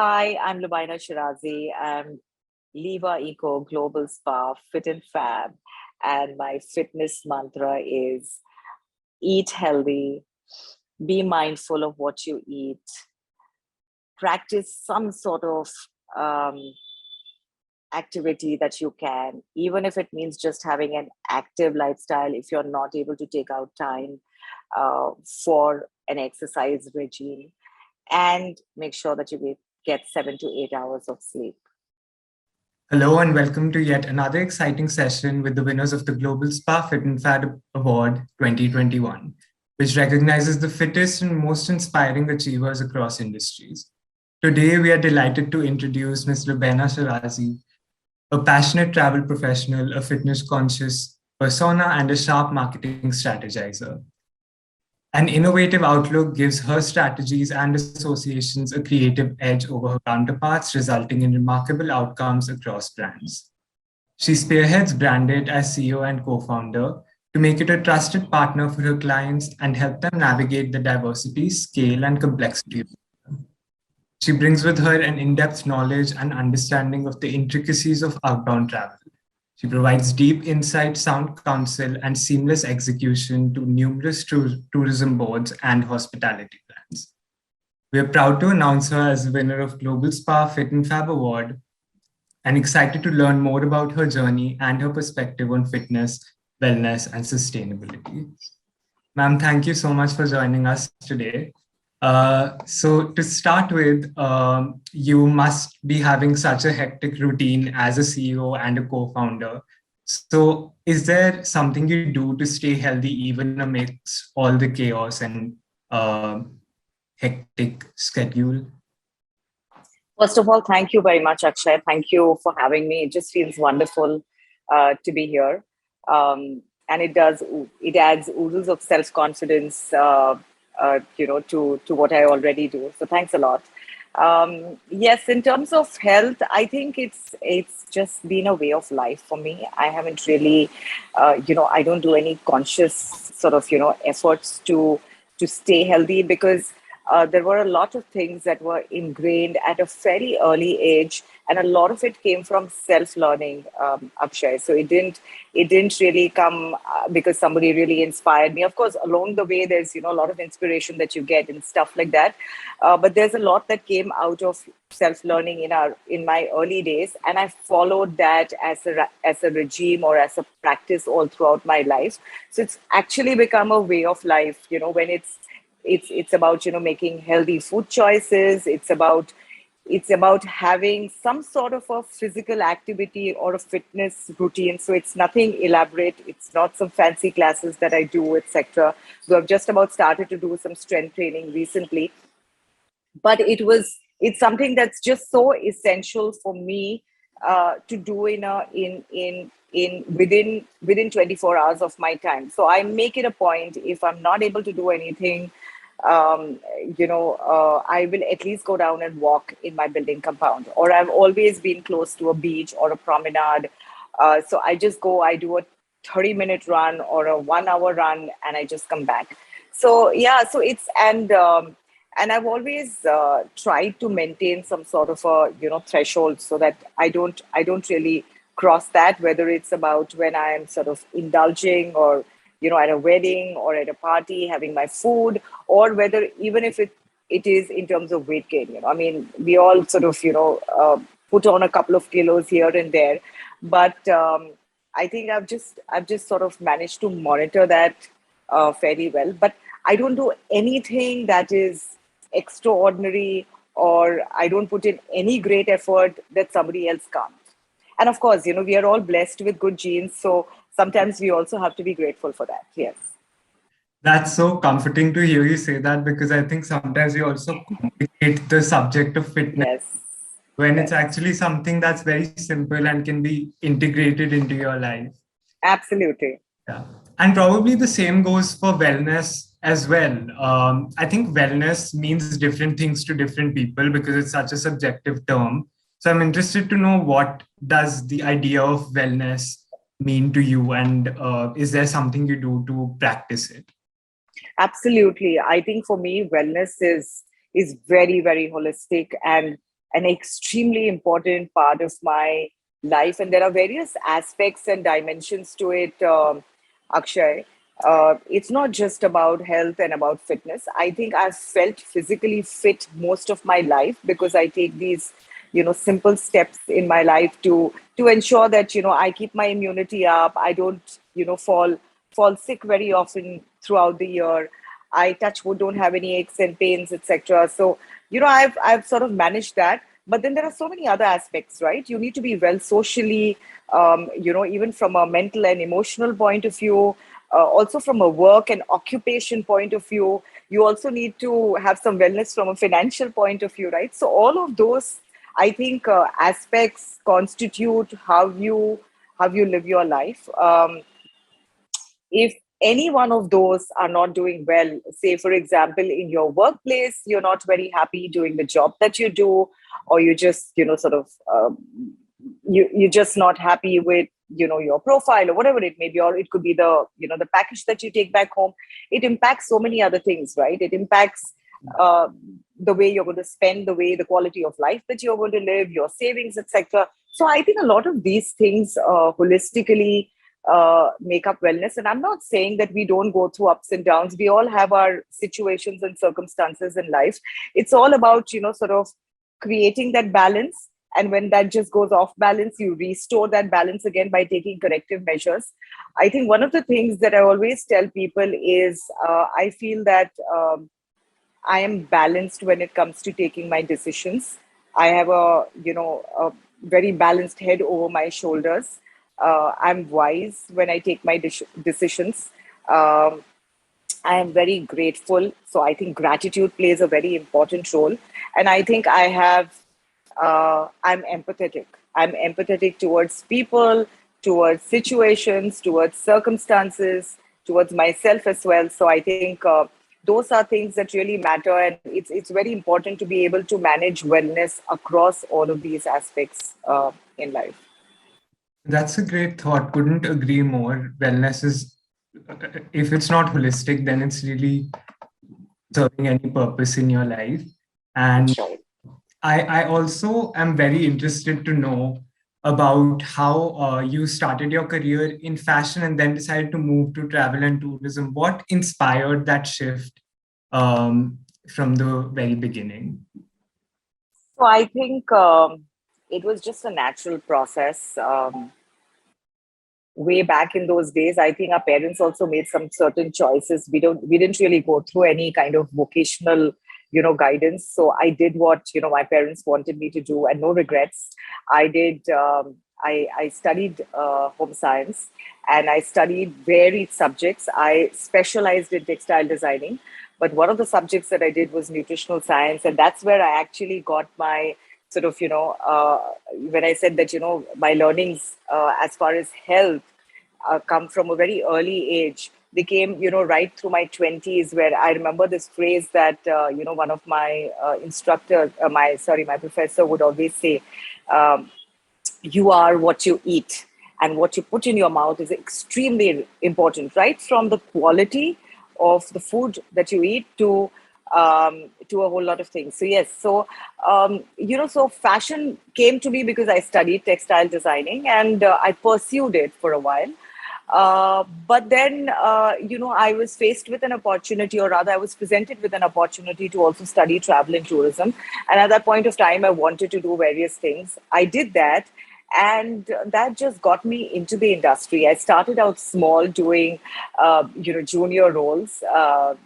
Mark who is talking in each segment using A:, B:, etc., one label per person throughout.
A: Hi, I'm LUBAINA SHEERAZI. I'm Livaeco GlobalSpa Fit Fab. And my fitness mantra is eat healthy, be mindful of what you eat, practice some sort of um, activity that you can, even if it means just having an active lifestyle if you're not able to take out time for an exercise regime, and make sure that you get 7 to 8 hours of sleep.
B: Hello and welcome to yet another exciting session with the winners of the GlobalSpa Fit Fab Award 2021, which recognizes the fittest and most inspiring achievers across industries. Today, we are delighted to introduce Ms. LUBAINA SHEERAZI, a passionate travel professional, a fitness-conscious persona, and a sharp marketing strategizer. An innovative outlook gives her strategies and associations a creative edge over her counterparts, resulting in remarkable outcomes across brands. She spearheads BRANDit as CEO and co-founder to make it a trusted partner for her clients and help them navigate the diversity, scale, and complexity of them. She brings with her an in-depth knowledge and understanding of the intricacies of outbound travel. She provides deep insight, sound counsel, and seamless execution to numerous tourism boards and hospitality brands. We are proud to announce her as the winner of GlobalSpa Fit Fab Award and excited to learn more about her journey and her perspective on fitness, wellness, and sustainability. Ma'am, thank you so much for joining us today. So to start with, you must be having such a hectic routine as a CEO and a co-founder. So is there something you do to stay healthy even amidst all the chaos and hectic schedule?
A: First of all, thank you very much, Akshay. Thank you for having me. It just feels wonderful to be here. And it adds oodles of self-confidence to what I already do. So thanks a lot. Yes, in terms of health, I think it's just been a way of life for me. I haven't really, I don't do any conscious sort of, efforts to stay healthy because there were a lot of things that were ingrained at a very early age, and a lot of it came from self-learning, Akshay. So it didn't really come because somebody really inspired me. Of course, along the way, there's a lot of inspiration that you get and stuff like that. But there's a lot that came out of self-learning in my early days, and I followed that as a regime or as a practice all throughout my life. So it's actually become a way of life. When it's about making healthy food choices. It's about having some sort of a physical activity or a fitness routine. So it's nothing elaborate. It's not some fancy classes that I do, etc. So I've just about started to do some strength training recently, but it's something that's just so essential for me to do within 24 hours of my time. So I make it a point, if I'm not able to do anything, I will at least go down and walk in my building compound, or I've always been close to a beach or a promenade. So I just go, I do a 30-minute run or a 1-hour run, and I just come back. So yeah, so and I've always tried to maintain some sort of a threshold so that I don't really cross that, whether it's about when I'm sort of indulging or at a wedding or at a party having my food, or whether even if it is in terms of weight gain. I mean, we all sort of put on a couple of kilos here and there, but I think I've just sort of managed to monitor that fairly well. But I don't do anything that is extraordinary, or I don't put in any great effort that somebody else can't. And of course, we are all blessed with good genes, so sometimes we also have to be grateful for that. Yes.
B: That's so comforting to hear you say that, because I think sometimes we also complicate the subject of fitness.
A: Yes.
B: When it's actually something that's very simple and can be integrated into your life.
A: Absolutely.
B: Yeah. And probably the same goes for wellness as well. I think wellness means different things to different people because it's such a subjective term. So I'm interested to know, what does the idea of wellness mean to you, and is there something you do to practice it?
A: Absolutely. I think for me, wellness is very, very holistic, and an extremely important part of my life, and there are various aspects and dimensions to it, Akshay. It's not just about health and about fitness. I think I've felt physically fit most of my life because I take these, simple steps in my life to ensure that I keep my immunity up. I don't, fall sick very often throughout the year. I touch wood, don't have any aches and pains, etc. So, I've sort of managed that. But then there are so many other aspects, right? You need to be well socially, even from a mental and emotional point of view, also from a work and occupation point of view. You also need to have some wellness from a financial point of view, right? So all of those, I think, aspects constitute how you live your life. If any one of those are not doing well, say for example in your workplace you're not very happy doing the job that you do, or you just sort of you're just not happy with your profile or whatever it may be, or it could be the package that you take back home. It impacts so many other things, right? It impacts uh, the way you're going to spend, the quality of life that you're going to live, your savings, etc. So I think a lot of these things holistically make up wellness. And I'm not saying that we don't go through ups and downs. We all have our situations and circumstances in life. It's all about, sort of creating that balance. And when that just goes off balance, you restore that balance again by taking corrective measures. I think one of the things that I always tell people is I feel that I am balanced when it comes to taking my decisions. I have a very balanced head over my shoulders. I'm wise when I take my decisions. Um, I am very grateful. So I think gratitude plays a very important role. And I think I'm empathetic. I'm empathetic towards people, towards situations, towards circumstances, towards myself as well. So I think those are things that really matter. And it's very important to be able to manage wellness across all of these aspects in life.
B: That's a great thought. Couldn't agree more. Wellness is, if it's not holistic, then it's really serving any purpose in your life. And
A: That's right.
B: I also am very interested to know about how you started your career in fashion and then decided to move to travel and tourism. What inspired that shift from the very beginning?
A: So I think it was just a natural process. Way back in those days, I think our parents also made some certain choices. We didn't really go through any kind of vocational guidance. So I did what my parents wanted me to do, and no regrets. I did. I studied home science, and I studied varied subjects. I specialized in textile designing, but one of the subjects that I did was nutritional science, and that's where I actually got my sort of when I said that my learnings as far as health come from a very early age. They came right through my 20s, where I remember this phrase that one of my instructor my professor would always say, um, you are what you eat, and what you put in your mouth is extremely important, right from the quality of the food that you eat to a whole lot of things. So yes, so so fashion came to me because I studied textile designing, and I pursued it for a while. But then, I was faced with an opportunity, or rather, I was presented with an opportunity to also study travel and tourism. And at that point of time, I wanted to do various things. I did that. And that just got me into the industry. I started out small doing, junior roles,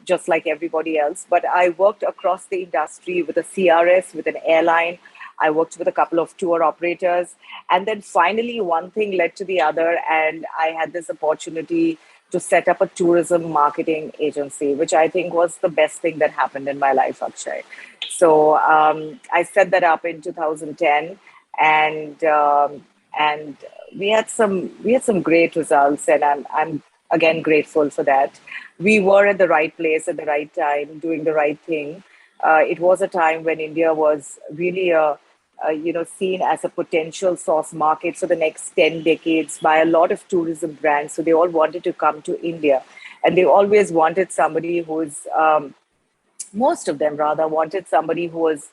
A: just like everybody else. But I worked across the industry with a CRS, with an airline. I worked with a couple of tour operators. And then finally, one thing led to the other. And I had this opportunity to set up a tourism marketing agency, which I think was the best thing that happened in my life, Akshay. So I set that up in 2010, and we had some great results, and I'm again grateful for that. We were at the right place at the right time, doing the right thing. It was a time when India was really seen as a potential source market for the next 10 decades by a lot of tourism brands. So they all wanted to come to India, and they always wanted somebody who's most of them rather wanted somebody who was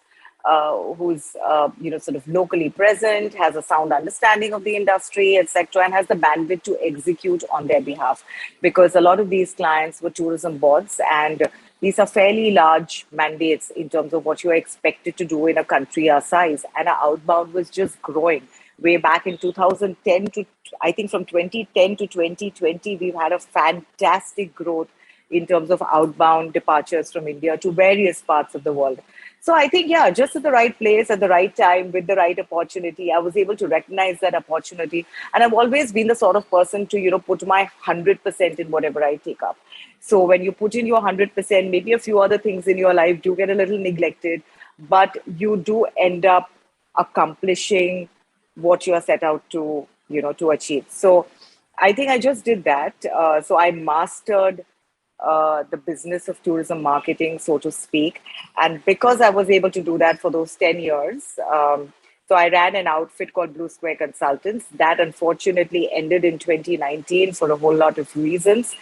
A: who's sort of locally present, has a sound understanding of the industry, etc., and has the bandwidth to execute on their behalf. Because a lot of these clients were tourism boards, and these are fairly large mandates in terms of what you are expected to do in a country our size. And our outbound was just growing. Way back in 2010 to, I think from 2010 to 2020, we've had a fantastic growth in terms of outbound departures from India to various parts of the world. So I think, yeah, just at the right place, at the right time, with the right opportunity, I was able to recognize that opportunity. And I've always been the sort of person to, put my 100% in whatever I take up. So when you put in your 100%, maybe a few other things in your life do get a little neglected, but you do end up accomplishing what you are set out to achieve. So I think I just did that. So I mastered the business of tourism marketing, so to speak. And because I was able to do that for those 10 years, so I ran an outfit called Blue Square Consultants. That unfortunately ended in 2019 for a whole lot of reasons.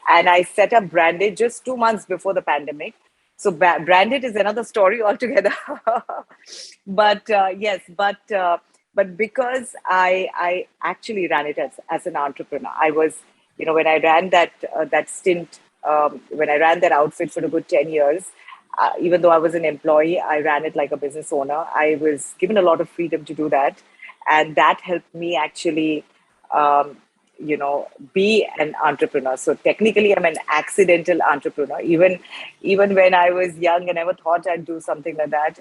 A: And I set up BRANDit just 2 months before the pandemic. So BRANDit is another story altogether. But but because I actually ran it as an entrepreneur, I was, when I ran that stint, when I ran that outfit for a good 10 years, even though I was an employee, I ran it like a business owner. I was given a lot of freedom to do that. And that helped me actually, be an entrepreneur. So technically, I'm an accidental entrepreneur. Even when I was young, I never thought I'd do something like that.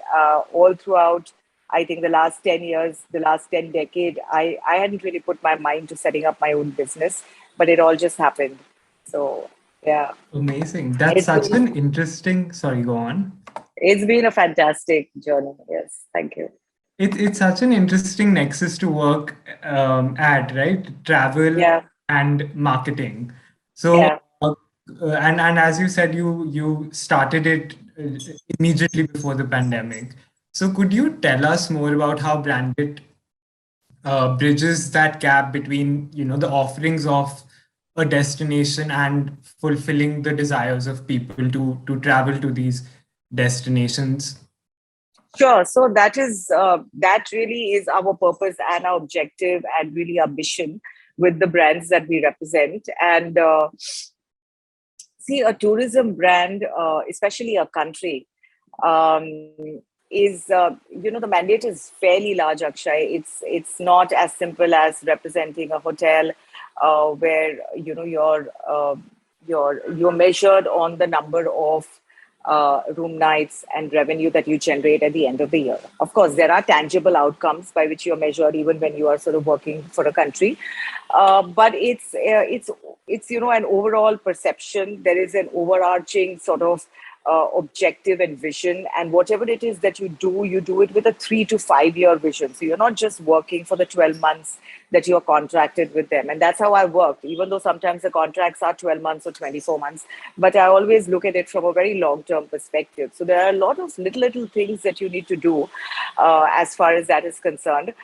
A: All throughout, I think the last 10 years, the last 10 decade, I hadn't really put my mind to setting up my own business, but it all just happened. So, yeah.
B: Amazing. That's such an interesting, sorry, go on.
A: It's been a fantastic journey. Yes, thank you.
B: It's such an interesting nexus to work at, right? Travel and marketing. So, and as you said, you started it immediately before the pandemic. So could you tell us more about how BRANDit bridges that gap between, the offerings of a destination and fulfilling the desires of people to travel to these destinations?
A: Sure. So that really is our purpose and our objective, and really our mission with the brands that we represent. And see, a tourism brand, especially a country, is the mandate is fairly large, Akshay. It's not as simple as representing a hotel, where you're measured on the number of room nights and revenue that you generate at the end of the year. Of course, there are tangible outcomes by which you're measured even when you are sort of working for a country. But it's an overall perception. There is an overarching sort of objective and vision, and whatever it is that you do it with a 3 to 5 year vision. So you're not just working for the 12 months that you're contracted with them. And that's how I worked, even though sometimes the contracts are 12 months or 24 months. But I always look at it from a very long-term perspective. So there are a lot of little things that you need to do as far as that is concerned.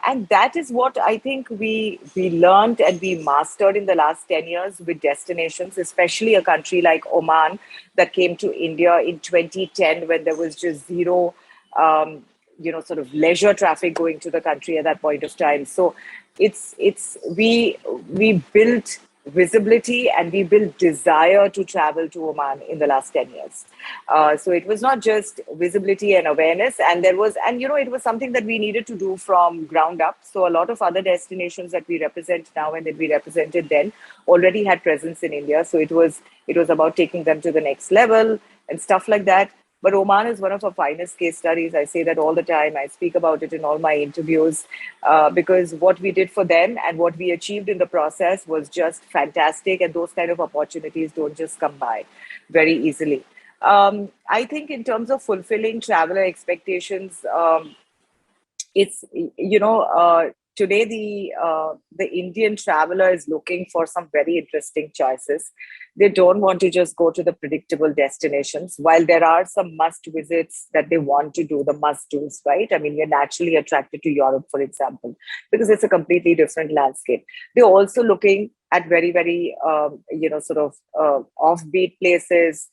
A: And that is what I think we learned and we mastered in the last 10 years with destinations, especially a country like Oman that came to India in 2010 when there was just zero sort of leisure traffic going to the country at that point of time. So we built visibility and we built desire to travel to Oman in the last 10 years. So it was not just visibility and awareness, and it was something that we needed to do from ground up. So a lot of other destinations that we represent now and that we represented then already had presence in India. So it was about taking them to the next level and stuff like that. But Oman is one of our finest case studies. I say that all the time. I speak about it in all my interviews because what we did for them and what we achieved in the process was just fantastic. And those kind of opportunities don't just come by very easily. I think in terms of fulfilling traveler expectations, it's, today the Indian traveler is looking for some very interesting choices. They don't want to just go to the predictable destinations. While there are some must visits that they want to do, the must dos, right? I mean, you're naturally attracted to Europe, for example, because it's a completely different landscape. They're also looking at very, very, sort of offbeat places.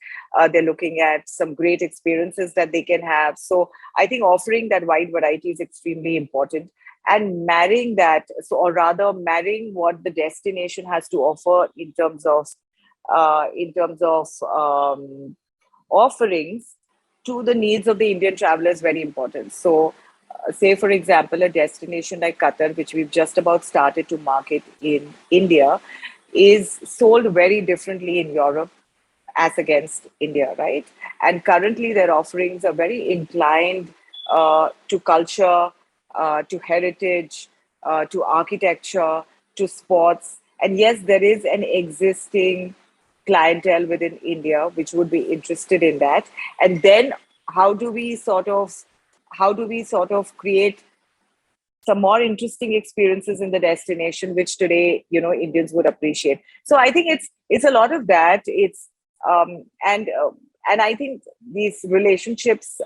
A: They're looking at some great experiences that they can have. So I think offering that wide variety is extremely important, and marrying that, so, or rather marrying what the destination has to offer in terms of offerings to the needs of the Indian traveler is very important. So, say for example, a destination like Qatar, which we've just about started to market in India, is sold very differently in Europe as against India, right? And currently, their offerings are very inclined to culture, to heritage, to architecture, to sports. And yes, there is an existing clientele within India which would be interested in that. And then how do we sort of create some more interesting experiences in the destination, which today, Indians would appreciate. So I think it's a lot of that. It's and I think these relationships,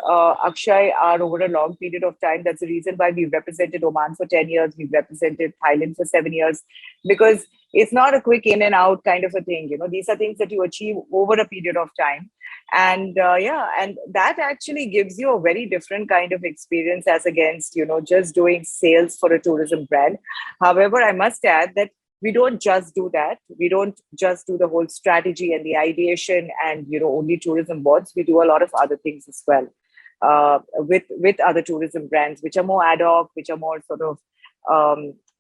A: Akshay, are over a long period of time. That's the reason why we've represented Oman for 10 years, we've represented Thailand for 7 years, because it's not a quick in and out kind of a thing. These are things that you achieve over a period of time. And and that actually gives you a very different kind of experience as against, just doing sales for a tourism brand. However, I must add that we don't just do that. We don't just do the whole strategy and the ideation and, only tourism boards. We do a lot of other things as well, with other tourism brands, which are more ad hoc, which are more sort of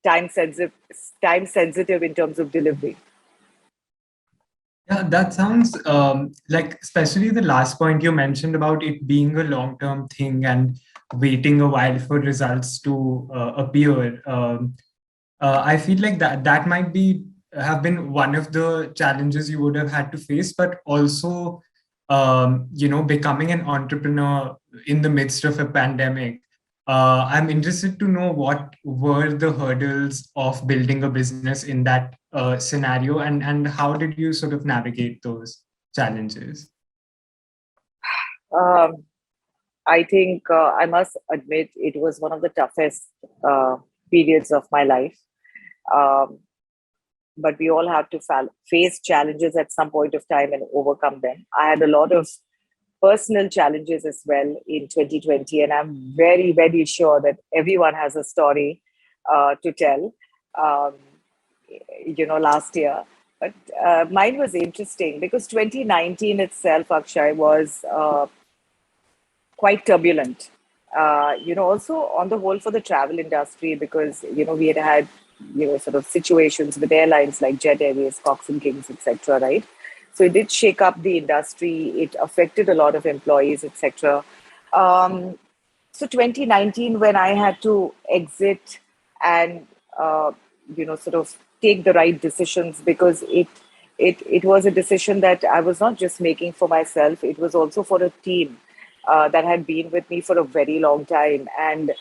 A: time sensitive in terms of delivery.
B: Yeah, that sounds like, especially the last point you mentioned about it being a long-term thing and waiting a while for results to appear. I feel like that might have been one of the challenges you would have had to face, but also, becoming an entrepreneur in the midst of a pandemic. I'm interested to know what were the hurdles of building a business in that scenario, and how did you sort of navigate those challenges?
A: I think I must admit it was one of the toughest periods of my life. Um, but we all have to face challenges at some point of time and overcome them. I had a lot of personal challenges as well in 2020, and I'm very, very sure that everyone has a story to tell. Um, Last year, but mine was interesting because 2019 itself, Akshay, was quite turbulent. Also on the whole for the travel industry, because we had sort of situations with airlines like Jet Airways, Cox and Kings, etc. Right, so it did shake up the industry. It affected a lot of employees, etc. So 2019, when I had to exit and sort of take the right decisions, because it was a decision that I was not just making for myself; it was also for a team that had been with me for a very long time. And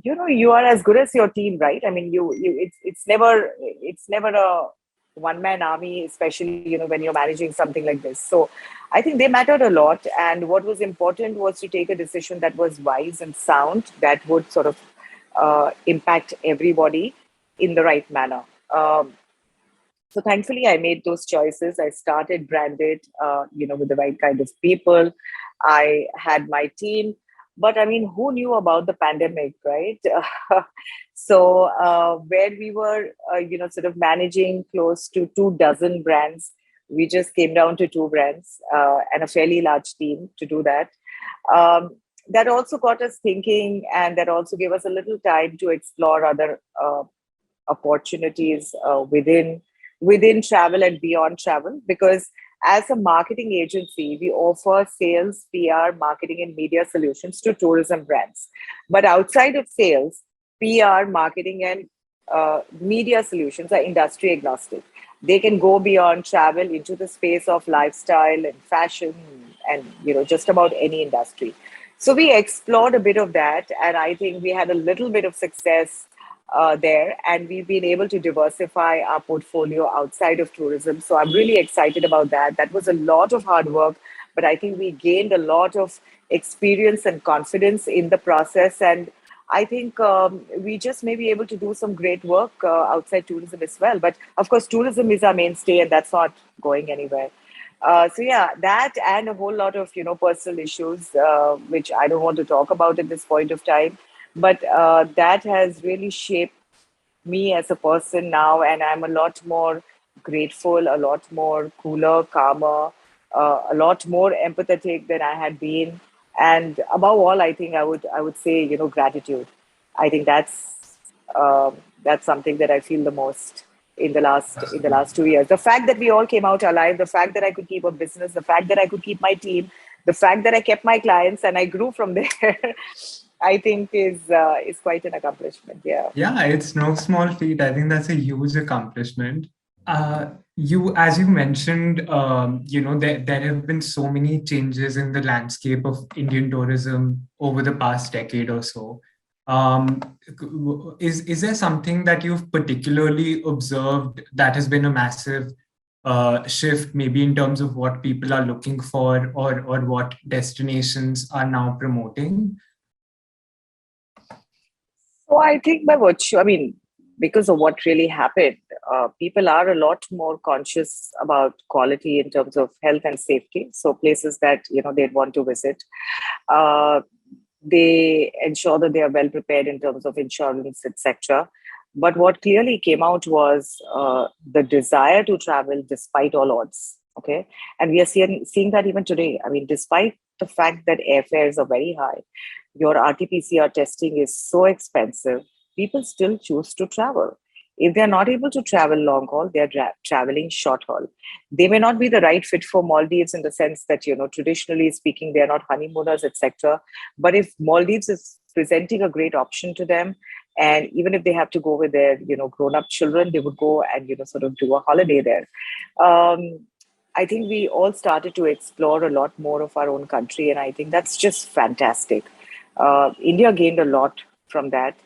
A: you are as good as your team, right? I mean, it's never a one man army, especially when you're managing something like this. So I think they mattered a lot, and what was important was to take a decision that was wise and sound, that would sort of impact everybody in the right manner. So thankfully, I made those choices. I started BRANDit, with the right kind of people. I had my team, but I mean, who knew about the pandemic, right? So where we were, sort of managing close to 2 dozen brands, we just came down to 2 brands and a fairly large team to do that. That also got us thinking, and that also gave us a little time to explore other opportunities within travel and beyond travel, because as a marketing agency, we offer sales, PR, marketing, and media solutions to tourism brands. But outside of sales, PR, marketing, and media solutions are industry agnostic. They can go beyond travel into the space of lifestyle and fashion, and just about any industry. So we explored a bit of that, and I think we had a little bit of success there, and we've been able to diversify our portfolio outside of tourism. So I'm really excited about that. That was a lot of hard work, but I think we gained a lot of experience and confidence in the process. And I think we just may be able to do some great work outside tourism as well. But of course, tourism is our mainstay, and that's not going anywhere. So yeah, that and a whole lot of personal issues, which I don't want to talk about at this point of time. But that has really shaped me as a person now, and I'm a lot more grateful, a lot more cooler, calmer, a lot more empathetic than I had been. And above all, I think I would say gratitude. I think that's something that I feel the most in the last 2 years. The fact that we all came out alive, the fact that I could keep a business, the fact that I could keep my team, the fact that I kept my clients and I grew from there. I think is quite an accomplishment. Yeah.
B: Yeah, it's no small feat. I think that's a huge accomplishment. As you mentioned, there have been so many changes in the landscape of Indian tourism over the past decade or so. Um, is there something that you've particularly observed that has been a massive shift, maybe in terms of what people are looking for, or what destinations are now promoting?
A: So I think because of what really happened, people are a lot more conscious about quality in terms of health and safety. So places that they'd want to visit, uh, they ensure that they are well prepared in terms of insurance, etc. But what clearly came out was the desire to travel despite all odds. Okay, and we are seeing that even today. I mean, despite the fact that airfares are very high, your RT-PCR testing is so expensive, people still choose to travel. If they're not able to travel long haul, they're traveling short haul. They may not be the right fit for Maldives in the sense that, traditionally speaking, they're not honeymooners, etc. But if Maldives is presenting a great option to them, and even if they have to go with their, grown-up children, they would go and, sort of do a holiday there. Um, I think we all started to explore a lot more of our own country, and I think that's just fantastic. India gained a lot from that.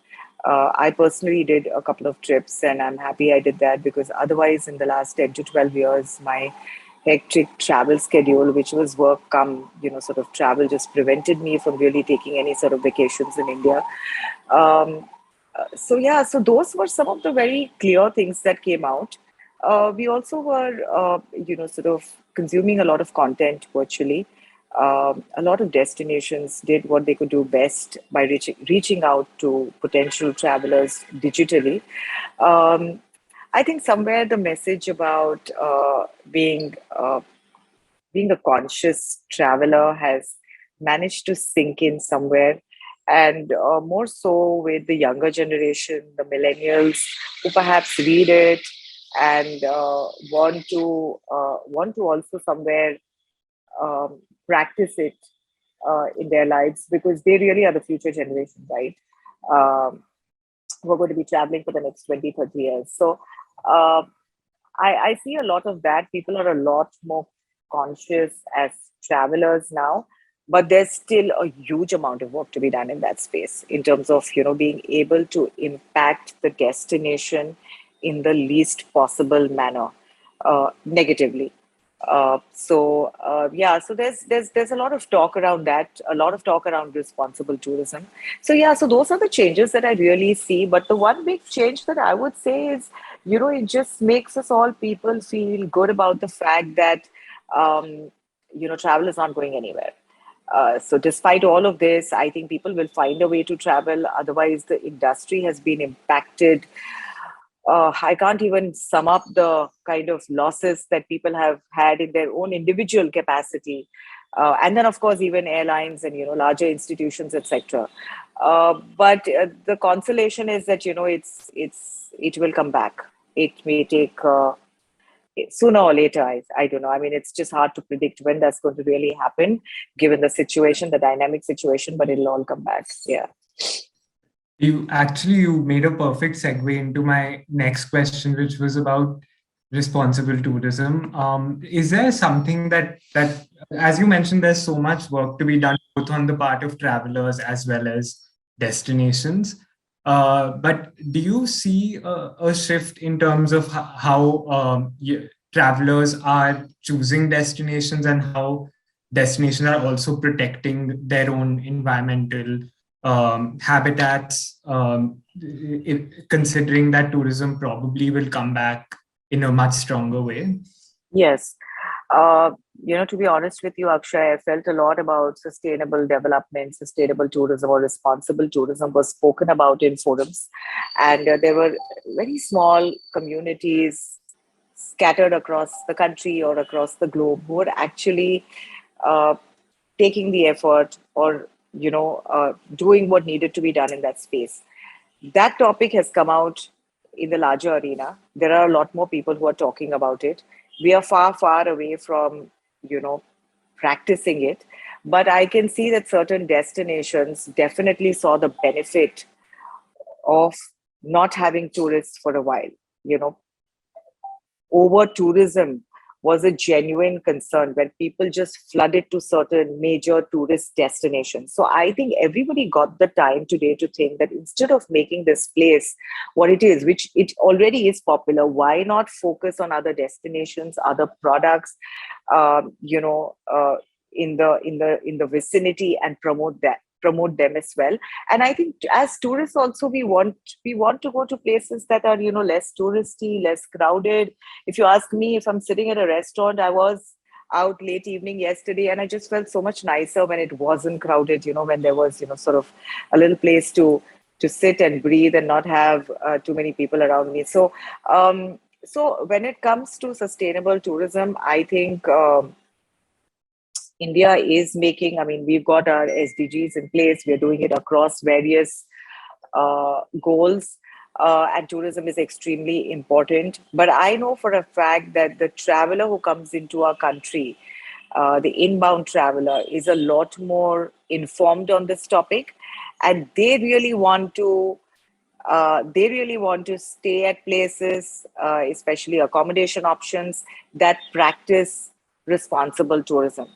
A: I personally did a couple of trips, and I'm happy I did that because otherwise, in the last 10 to 12 years, my hectic travel schedule, which was work come, sort of travel, just prevented me from really taking any sort of vacations in India. Um, so those were some of the very clear things that came out. We also were, sort of consuming a lot of content virtually. A lot of destinations did what they could do best by reaching out to potential travelers digitally. Um, I think somewhere the message about being a conscious traveler has managed to sink in somewhere, and more so with the younger generation, the millennials, who perhaps read it and want to also somewhere practice it in their lives, because they really are the future generation, right? Um, we're going to be traveling for the next 20, 30 years. So uh, I see a lot of that. People are a lot more conscious as travelers now, but there's still a huge amount of work to be done in that space in terms of being able to impact the destination in the least possible manner negatively. So there's a lot of talk around that, a lot of talk around responsible tourism. So yeah, so those are the changes that I really see. But the one big change that I would say is, it just makes us all people feel good about the fact that travel is not going anywhere. So despite all of this, I think people will find a way to travel. Otherwise, the industry has been impacted. I can't even sum up the kind of losses that people have had in their own individual capacity. And then, of course, even airlines and, larger institutions, etc. But the consolation is that, it will come back. It may take sooner or later. I don't know. I mean, it's just hard to predict when that's going to really happen, given the situation, the dynamic situation, but it'll all come back. Yeah.
B: You made a perfect segue into my next question, which was about responsible tourism. Is there something that, as you mentioned, there's so much work to be done both on the part of travelers as well as destinations. But do you see a shift in terms of how travelers are choosing destinations and how destinations are also protecting their own environmental habitats, considering that tourism probably will come back in a much stronger way?
A: Yes. To be honest with you, Akshay, I felt a lot about sustainable development, sustainable tourism, or responsible tourism was spoken about in forums. And there were very small communities scattered across the country or across the globe who were actually uh, taking the effort or, doing what needed to be done in that space. That topic has come out in the larger arena. There are a lot more people who are talking about it. We are far, far away from, you know, practicing it. But I can see that certain destinations definitely saw the benefit of not having tourists for a while. You know, over tourism was a genuine concern when people just flooded to certain major tourist destinations. So I think everybody got the time today to think that instead of making this place what it is, which it already is popular, why not focus on other destinations, other products, in the vicinity and promote them as well. And I think as tourists also we want to go to places that are less touristy, less crowded. If you ask me, if I'm sitting at a restaurant, I was out late evening yesterday and I just felt so much nicer when it wasn't crowded, when there was sort of a little place to sit and breathe and not have too many people around me. So when it comes to sustainable tourism, I think India is making, I mean, we've got our SDGs in place. We're doing it across various goals, and tourism is extremely important. But I know for a fact that the traveler who comes into our country, the inbound traveler, is a lot more informed on this topic, and they really want to stay at places, especially accommodation options that practice responsible tourism.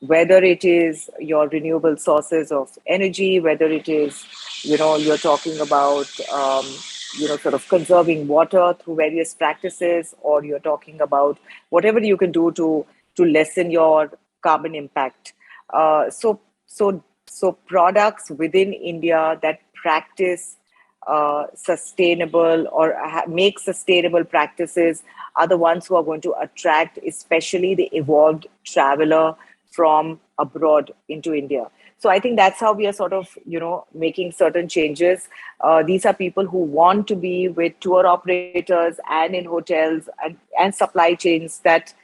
A: Whether it is your renewable sources of energy, whether it is, you're talking about, sort of conserving water through various practices, or you're talking about whatever you can do to lessen your carbon impact. So products within India that practice sustainable or make sustainable practices are the ones who are going to attract, especially the evolved traveler from abroad into India. So I think that's how we are sort of, making certain changes. These are people who want to be with tour operators and in hotels and supply chains that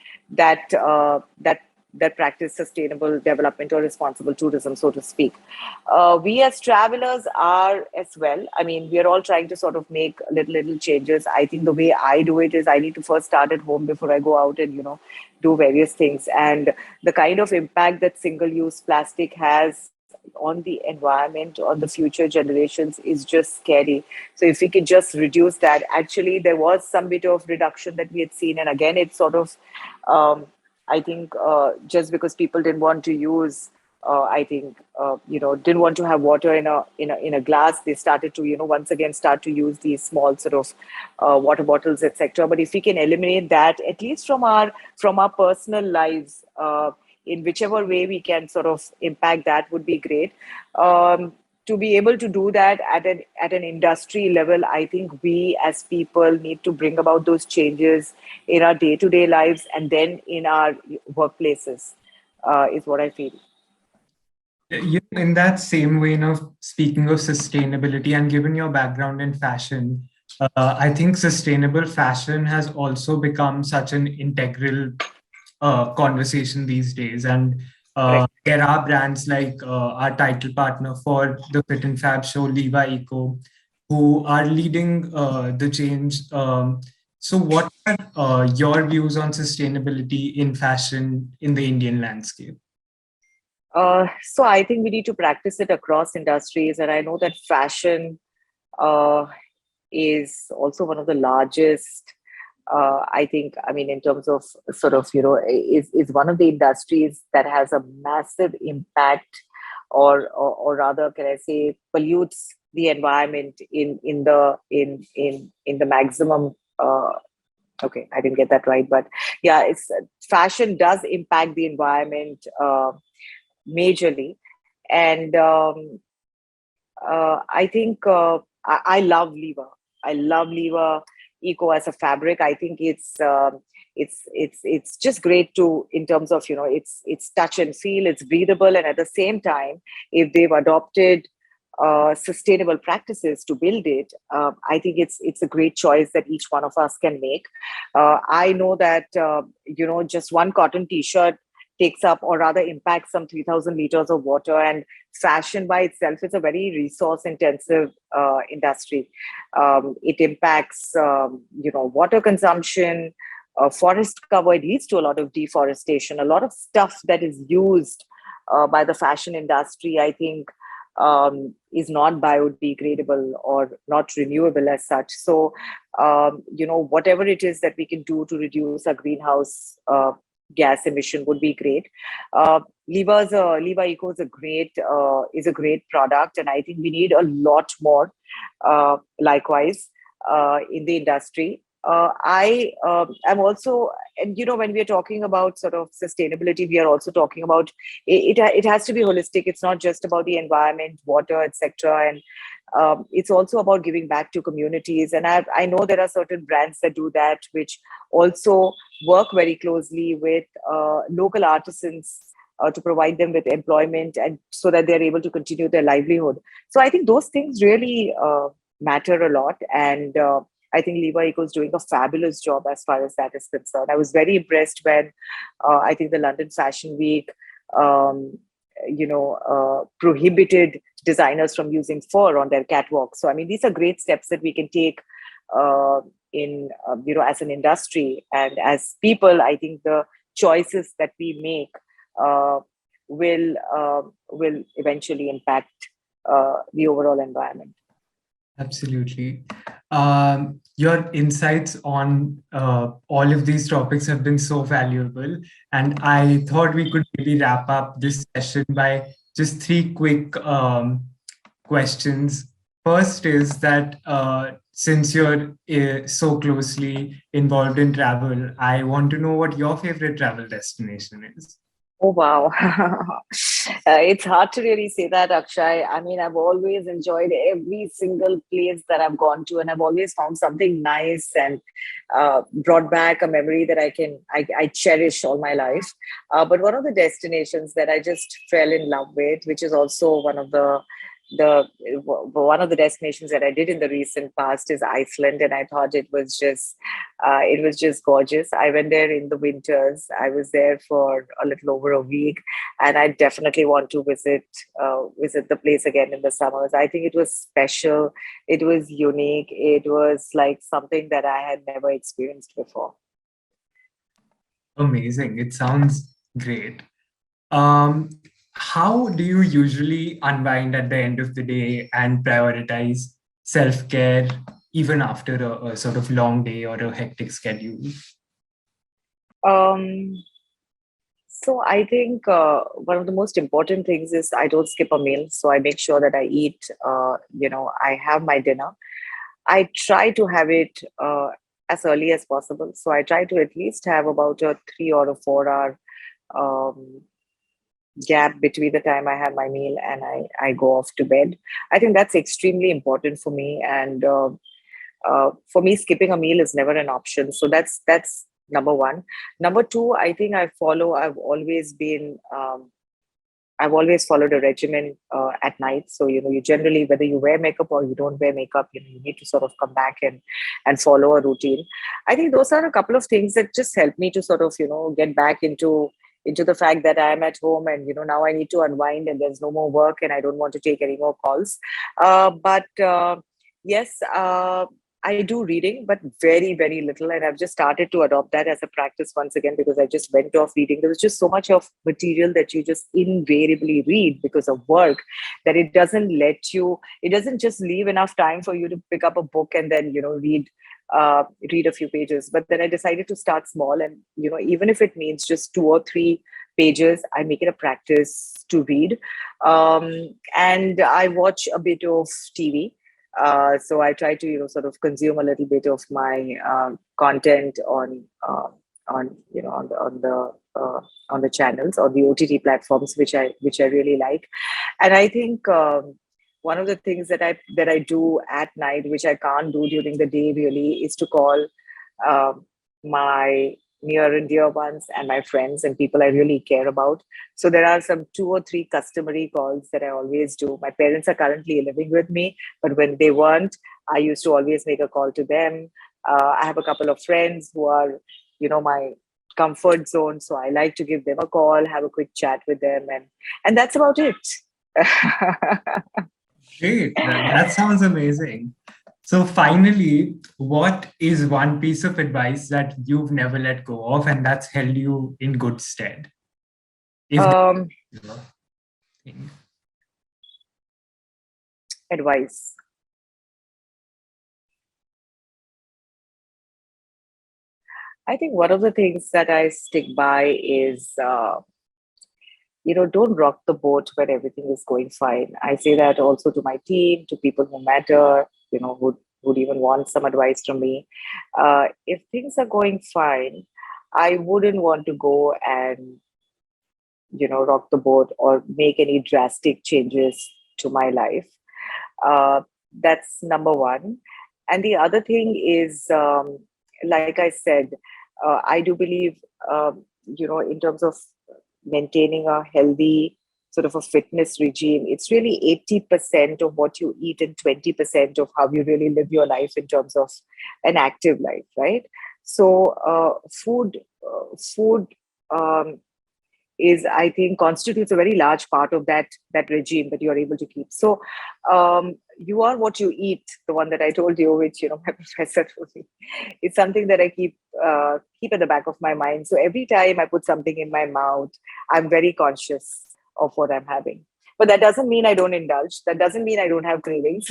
A: practice sustainable development or responsible tourism, so to speak. We as travelers are as well. I mean, we are all trying to sort of make little changes. I think the way I do it is I need to first start at home before I go out and, do various things. And the kind of impact that single-use plastic has on the environment, on the future generations, is just scary. So if we could just reduce that, actually, there was some bit of reduction that we had seen. And again, it's sort of, I think, just because people didn't want to use, didn't want to have water in a glass, they started to, once again start to use these small sort of water bottles, etc. But if we can eliminate that, at least from our personal lives, in whichever way we can sort of impact, that would be great. To be able to do that at an industry level, I think we as people need to bring about those changes in our day-to-day lives and then in our workplaces, is what I feel.
B: In that same vein of speaking of sustainability and given your background in fashion, I think sustainable fashion has also become such an integral conversation these days. And there are brands like our title partner for the Fit and Fab show, Livaeco, who are leading the change. So what are your views on sustainability in fashion in the Indian landscape?
A: So I think we need to practice it across industries. And I know that fashion uh, is also one of the largest, I think, I mean, in terms of sort of, is one of the industries that has a massive impact, or rather, can I say, pollutes the environment in the maximum. Okay, I didn't get that right, but yeah, it's fashion does impact the environment majorly. And I think I love Liva. I love Liva Eco as a fabric. I think it's just great to, in terms of, it's touch and feel, it's breathable, and at the same time, if they've adopted sustainable practices to build it, I think it's a great choice that each one of us can make. I know that just one cotton T-shirt takes up, or rather impacts, some 3,000 liters of water, and fashion by itself is a very resource intensive industry. It impacts water consumption, forest cover. It leads to a lot of deforestation, a lot of stuff that is used by the fashion industry, I think, is not biodegradable or not renewable as such. So whatever it is that we can do to reduce our greenhouse gas emission would be great. Liva Eco is a great product, and I think we need a lot more. Likewise, in the industry, I am also, and when we are talking about sort of sustainability, we are also talking about it has to be holistic. It's not just about the environment, water, etc., and it's also about giving back to communities. And I know there are certain brands that do that, which also work very closely with local artisans to provide them with employment, and so that they're able to continue their livelihood. So I think those things really matter a lot. And I think Liva Eco is doing a fabulous job as far as that is concerned. I was very impressed when I think the London Fashion Week, prohibited designers from using fur on their catwalk. So, I mean, these are great steps that we can take as an industry, and as people. I think the choices that we make will eventually impact the overall environment.
B: Absolutely. Your insights on all of these topics have been so valuable. And I thought we could maybe wrap up this session by just three quick questions. First is that since you're so closely involved in travel, I want to know what your favorite travel destination is.
A: Oh, wow. It's hard to really say that, Akshay. I mean, I've always enjoyed every single place that I've gone to, and I've always found something nice and brought back a memory that I cherish all my life. But one of the destinations that I just fell in love with, which is also one of the destinations that I did in the recent past, is Iceland, and I thought it was just gorgeous. I went there in the winters. I was there for a little over a week, and I definitely want to visit the place again in the summers. I think it was special. It was unique. It was like something that I had never experienced before.
B: Amazing. It sounds great. How do you usually unwind at the end of the day and prioritize self-care even after a sort of long day or a hectic schedule?
A: So I think one of the most important things is I don't skip a meal. So I make sure that I eat, I have my dinner. I try to have it as early as possible. So I try to at least have about a 3 or a 4 hour gap between the time I have my meal and I go off to bed. I think that's extremely important for me. And for me, skipping a meal is never an option. So that's number one. Number two, I think I've always followed a regimen at night. So, you generally, whether you wear makeup or you don't wear makeup, you need to sort of come back and follow a routine. I think those are a couple of things that just help me to sort of, get back into the fact that I am at home, and now I need to unwind, and there's no more work, and I don't want to take any more calls. But yes, I do reading, but very, very little. And I've just started to adopt that as a practice once again, because I just went off reading. There was just so much of material that you just invariably read because of work, that it doesn't just leave enough time for you to pick up a book and then, read a few pages. But then I decided to start small, and even if it means just 2 or 3 pages, I make it a practice to read. And I watch a bit of TV. So I try to sort of consume a little bit of my content on the channels, on the OTT platforms, which I really like. And I think one of the things that I do at night, which I can't do during the day really, is to call my near and dear ones and my friends and people I really care about. So there are some 2 or 3 customary calls that I always do. My parents are currently living with me, but when they weren't, I used to always make a call to them. I have a couple of friends who are, my comfort zone. So I like to give them a call, have a quick chat with them, and that's about it.
B: Great. That sounds amazing. So finally, what is one piece of advice that you've never let go of and that's held you in good stead?
A: Advice. I think one of the things that I stick by is, don't rock the boat when everything is going fine. I say that also to my team, to people who matter, who would even want some advice from me. If things are going fine, I wouldn't want to go and, rock the boat or make any drastic changes to my life. That's number one. And the other thing is, like I said, I do believe, in terms of maintaining a healthy sort of a fitness regime, it's really 80% of what you eat and 20% of how you really live your life in terms of an active life, right? So food is, I think, constitutes a very large part of that regime that you are able to keep. So you are what you eat, the one that I told you, which my professor told me. It's something that I keep at the back of my mind. So every time I put something in my mouth, I'm very conscious of what I'm having. But that doesn't mean I don't indulge. That doesn't mean I don't have cravings.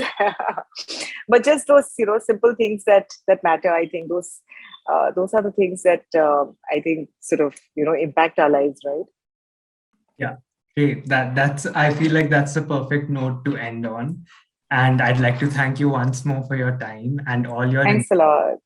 A: But just those, simple things that matter. I think those are the things that I think sort of impact our lives, right?
B: Yeah, great. That's. I feel like that's the perfect note to end on. And I'd like to thank you once more for your time and all your.
A: Thanks a lot.